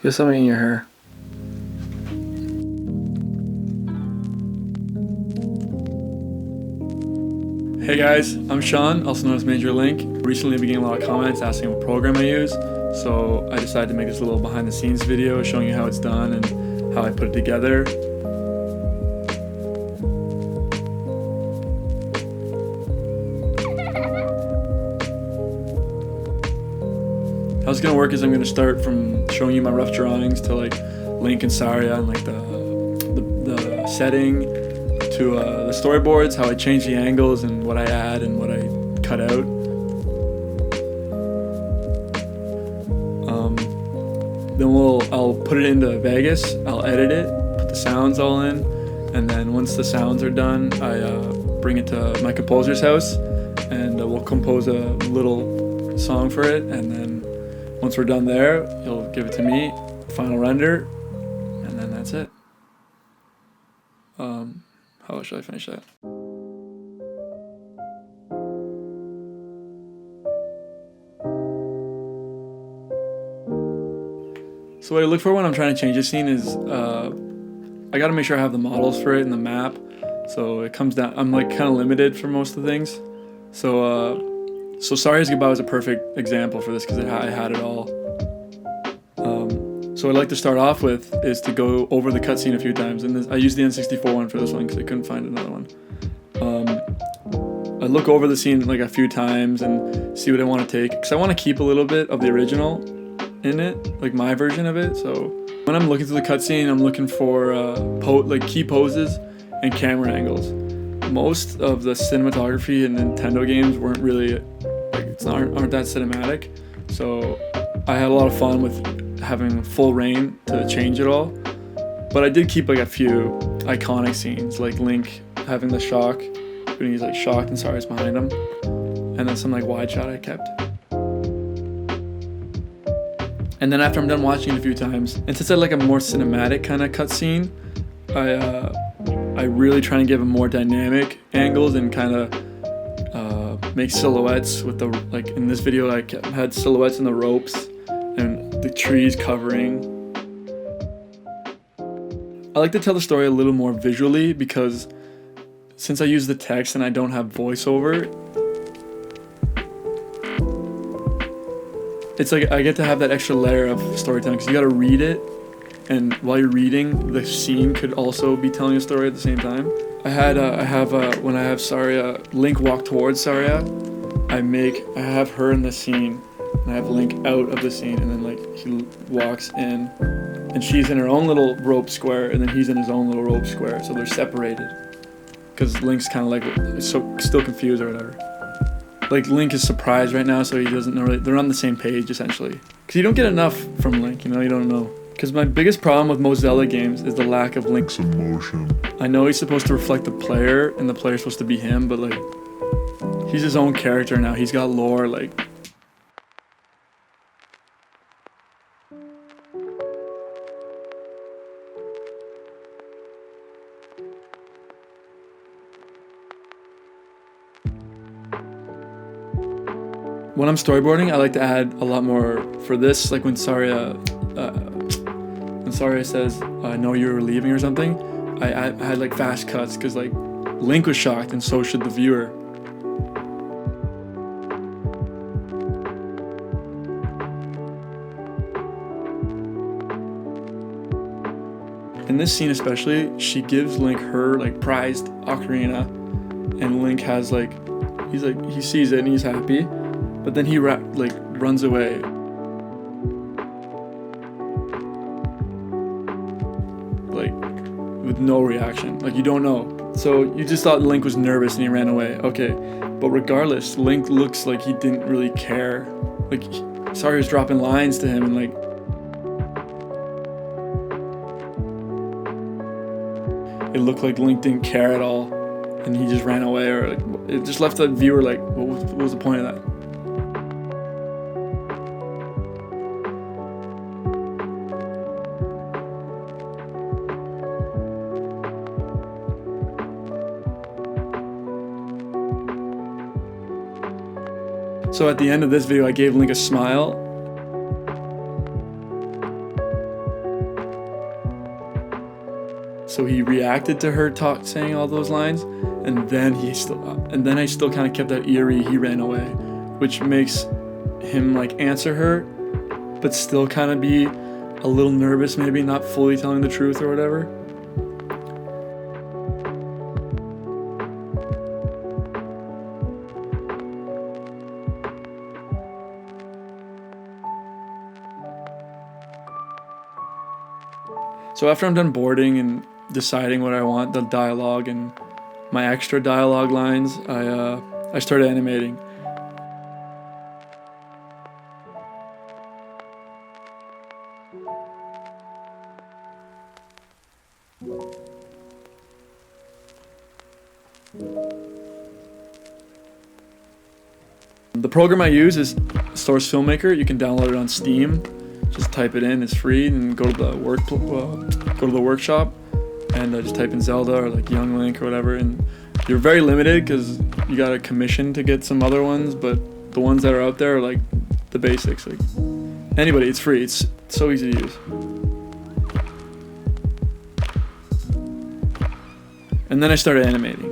Get something in your hair. Hey guys, I'm Sean, also known as Majorlink. Recently I've been getting a lot of comments asking what program I use, so I decided to make this little behind the scenes video showing you how it's done and how I put it together. How it's gonna work is I'm gonna start from showing you my rough drawings to like Link and Saria and like the setting to the storyboards, how I change the angles and what I add and what I cut out. Then I'll put it into Vegas, I'll edit it, put the sounds all in, and then once the sounds are done, I bring it to my composer's house and we'll compose a little song for it, and then once we're done there, he'll give it to me, final render, and then that's it. How should I finish that? So what I look for when I'm trying to change a scene is I gotta make sure I have the models for it and the map. So it comes down, I'm like kind of limited for most of the things. So Saria's Goodbye was a perfect example for this because I had it all. So what I'd like to start off with is to go over the cutscene a few times, and I used the N64 one for this one because I couldn't find another one. I look over the scene like a few times and see what I want to take, because I want to keep a little bit of the original in it, like my version of it. So when I'm looking through the cutscene, I'm looking for like key poses and camera angles. Most of the cinematography in Nintendo games weren't really aren't that cinematic, so I had a lot of fun with having full reign to change it all. But I did keep like a few iconic scenes, like Link having the shock when he's like shocked and Saria's behind him, and then some like wide shot I kept. And then after I'm done watching it a few times, and since I like a more cinematic kind of cutscene, I really try and give them more dynamic angles and kind of make silhouettes with the, like in this video I had silhouettes in the ropes and the trees covering. I like to tell the story a little more visually because since I use the text and I don't have voiceover, it's like I get to have that extra layer of storytelling because you gotta read it, and while you're reading, the scene could also be telling a story at the same time. When I have Saria, Link walk towards Saria, I have her in the scene, and I have Link out of the scene, and then like he walks in, and she's in her own little rope square, and then he's in his own little rope square, so they're separated. Because Link's kind of like still confused or whatever. Like Link is surprised right now, so he doesn't know. They're on the same page essentially. Because you don't get enough from Link, you don't know. Because my biggest problem with most Zelda games is the lack of Link's emotion. I know he's supposed to reflect the player, and the player's supposed to be him, but like, he's his own character now. He's got lore, like. When I'm storyboarding, I like to add a lot more for this, like when Saria says, I know you're leaving or something, I had like fast cuts because like Link was shocked and so should the viewer. In this scene especially, she gives Link her like prized ocarina, and Link has like, he sees it and he's happy, but then he runs away. Like, with no reaction, like you don't know. So you just thought Link was nervous and he ran away. Okay, but regardless, Link looks like he didn't really care. Like, Saria's dropping lines to him and like, it looked like Link didn't care at all and he just ran away, or like, it just left the viewer like, what was the point of that? So at the end of this video, I gave Link a smile. So he reacted to her saying all those lines, and then I still kind of kept that eerie, he ran away, which makes him like answer her, but still kind of be a little nervous, maybe not fully telling the truth or whatever. So after I'm done boarding and deciding what I want, the dialogue and my extra dialogue lines, I started animating. The program I use is Source Filmmaker. You can download it on Steam. Just type it in, it's free, and go to the workshop, and just type in Zelda or like Young Link or whatever. And you're very limited because you got a commission to get some other ones, but the ones that are out there are like the basics. Like anybody, it's free. It's so easy to use. And then I started animating.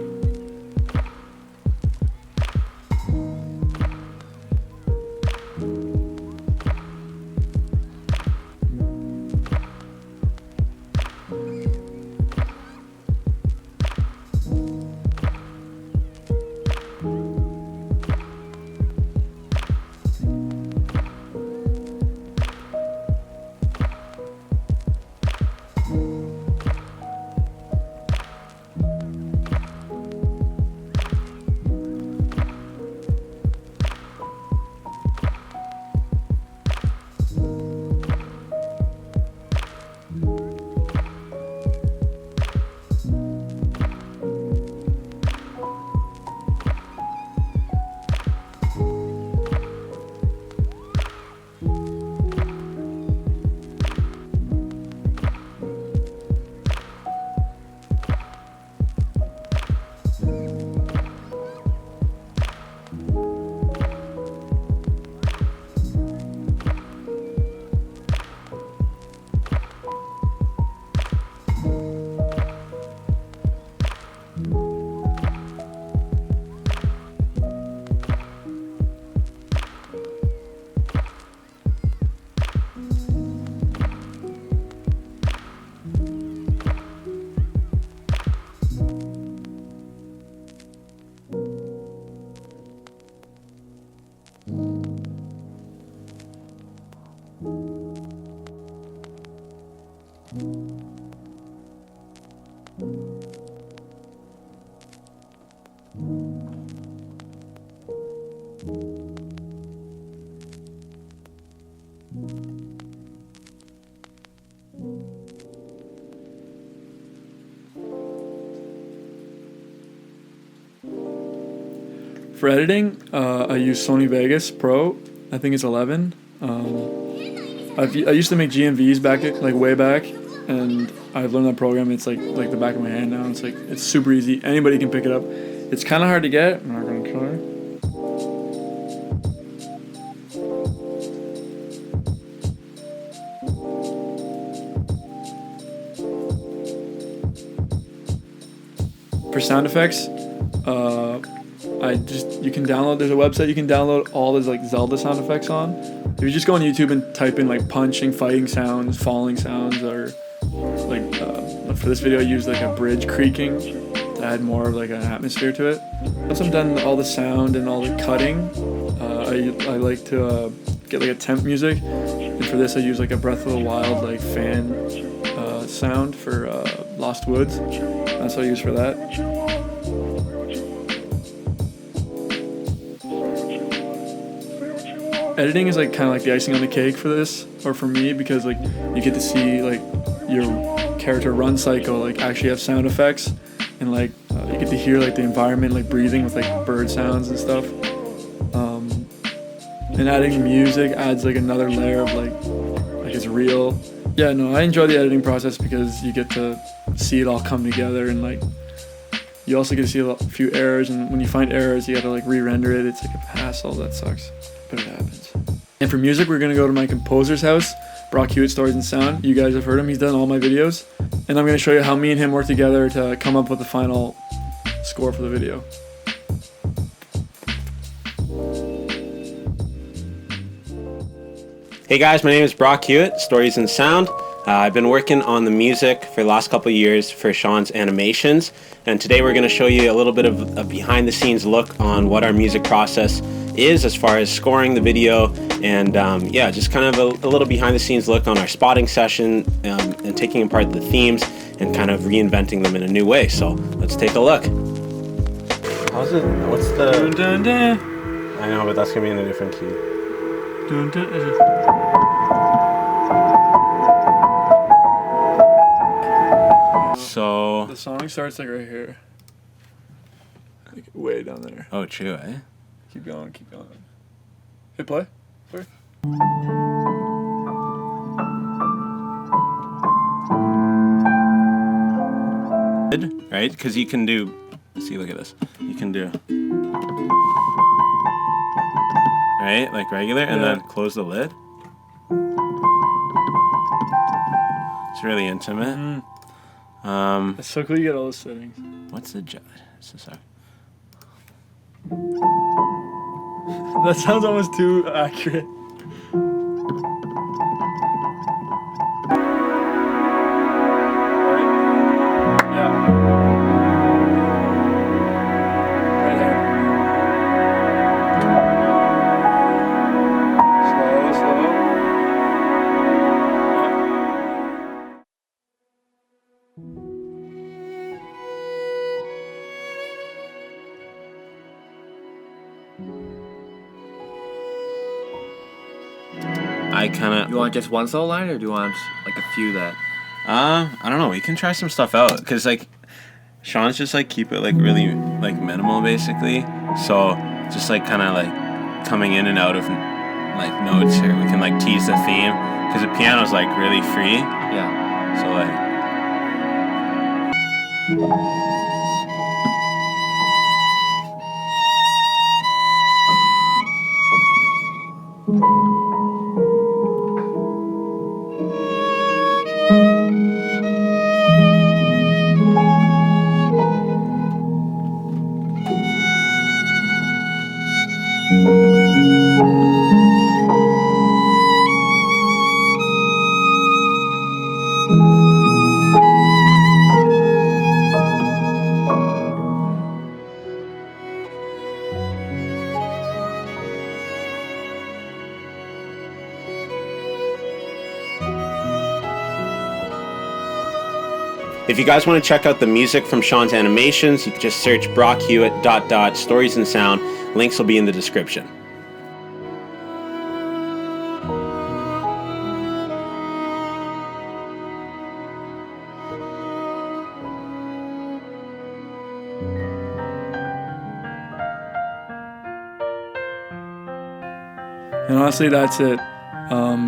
For editing, I use Sony Vegas Pro. I think it's 11. I used to make GMVs way back, and I've learned that program. It's like the back of my hand now. It's super easy. Anybody can pick it up. It's kind of hard to get. I'm not gonna try. For sound effects, you can download. There's a website you can download all those like Zelda sound effects on. If you just go on YouTube and type in like punching, fighting sounds, falling sounds, or like for this video I used like a bridge creaking to add more of like an atmosphere to it. Once I'm done all the sound and all the cutting, I like to get like a temp music, and for this I use like a Breath of the Wild like fan sound for Lost Woods. That's what I use for that. Editing is like kind of like the icing on the cake for this, or for me, because like you get to see like your character run cycle like actually have sound effects, and like you get to hear like the environment like breathing with like bird sounds and stuff. And adding music adds like another layer of like it's real. Yeah, no, I enjoy the editing process because you get to see it all come together, and like you also get to see a few errors, and when you find errors you gotta like re-render it. It's like a hassle that sucks, but it happens. And for music, we're gonna go to my composer's house Brock Hewitt, Stories and Sound. You guys have heard him. He's done all my videos. And I'm going to show you how me and him work together to come up with the final score for the video. Hey guys, my name is Brock Hewitt, Stories and Sound. I've been working on the music for the last couple of years for Sean's animations, and today we're going to show you a little bit of a behind the scenes look on what our music process is as far as scoring the video, and yeah, just kind of a little behind the scenes look on our spotting session and taking apart the themes and kind of reinventing them in a new way. So let's take a look. How's it? What's the... Dun, dun, dun. I know, but that's going to be in a different key. Dun, dun, dun. So The song starts like right here. Like way down there. oh, true, eh? Keep going, keep going. Hit play. Sorry. Right? Because you can do, see, look at this. You can do, right? Like regular, and Yeah. then close the lid. It's really intimate. It's so cool you get all those settings. What's the judge? Sorry. That sounds almost too accurate. I kind of... You want just one solo line, or do you want like a few that? I don't know. We can try some stuff out, because like Sean's just like keep it like really like minimal basically. So just like kind of like coming in and out of like notes here. We can like tease the theme, because the piano's like really free. Yeah. So like. If you guys want to check out the music from Sean's animations, you can just search Brock Hewitt ... Stories and Sound. Links will be in the description. And honestly, that's it.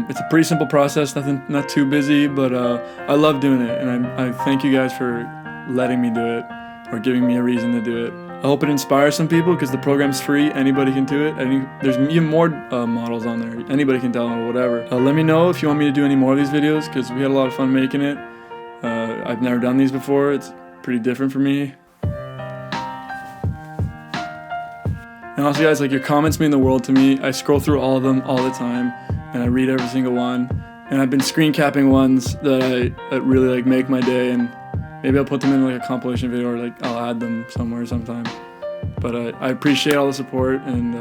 It's a pretty simple process, not too busy, but I love doing it, and I thank you guys for letting me do it, or giving me a reason to do it. I hope it inspires some people, because the program's free, anybody can do it. There's even more models on there, anybody can download whatever. Let me know if you want me to do any more of these videos, because we had a lot of fun making it. I've never done these before, it's pretty different for me. And also guys, like, your comments mean the world to me. I scroll through all of them all the time, and I read every single one. And I've been screen capping ones that really like make my day, and maybe I'll put them in like a compilation video, or like I'll add them somewhere sometime. But I appreciate all the support, and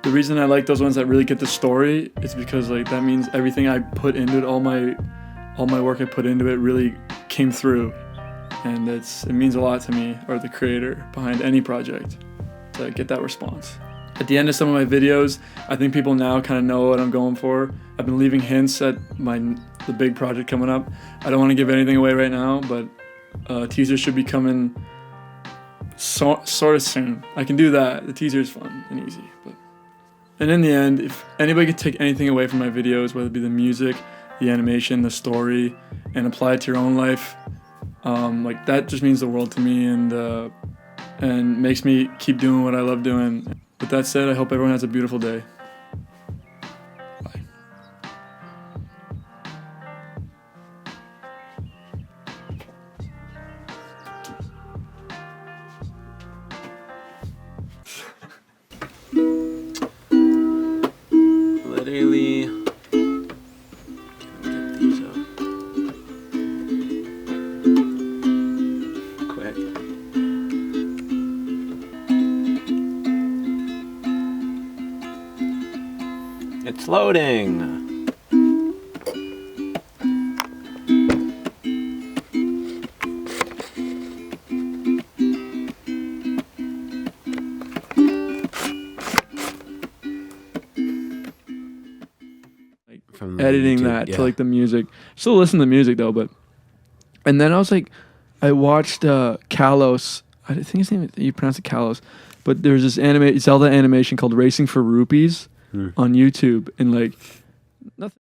the reason I like those ones that really get the story is because like that means everything I put into it, all my work I put into it really came through, and it means a lot to me, or the creator behind any project, to get that response. At the end of some of my videos, I think people now kind of know what I'm going for. I've been leaving hints at the big project coming up. I don't want to give anything away right now, but teaser should be coming sort of soon. I can do that. The teaser is fun and easy. And in the end, if anybody could take anything away from my videos, whether it be the music, the animation, the story, and apply it to your own life, like that just means the world to me, and makes me keep doing what I love doing. With that said, I hope everyone has a beautiful day. Bye. Floating. From editing YouTube, that yeah. to like the music. Still listen to the music though, but and then I was like, I watched Kalos. I think his name you pronounce it Kalos, but there's this Zelda animation called Racing for Rupees on YouTube, and like nothing.